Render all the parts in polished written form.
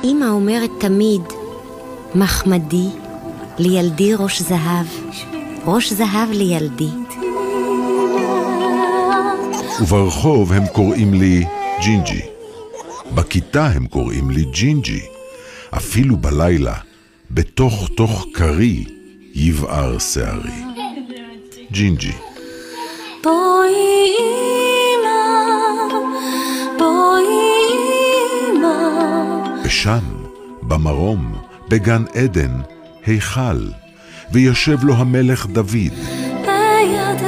אמא אומרת תמיד, מחמדי, לילדי ראש זהב, ראש זהב לילדי. וברחוב הם קוראים לי ג'ינג'י. בכיתה הם קוראים לי ג'ינג'י. אפילו בלילה, בתוך קרי, יבער שערי. ג'ינג'י. בואי אמא, בואי אמא. ושם, במרום, בגן עדן, היכל, ויושב לו המלך דוד. בידייך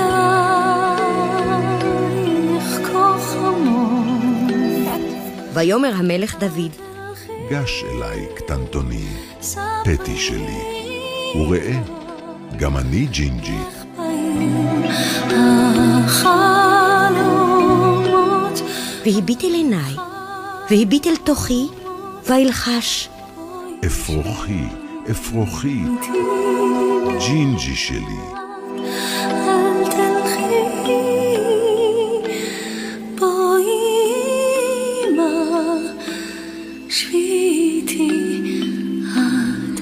כה חמור. ויאמר המלך דוד, גש אליי, קטנטוני, פטי שלי, וראה, גם אני ג'ינג'י. החלומות והביט אל עיניי, והביט אל תוכי, וילחש. אפרוחי, אפרוחי, ג'ינג'י שלי. אל תלכי, בואי אמא, שבי איתי עד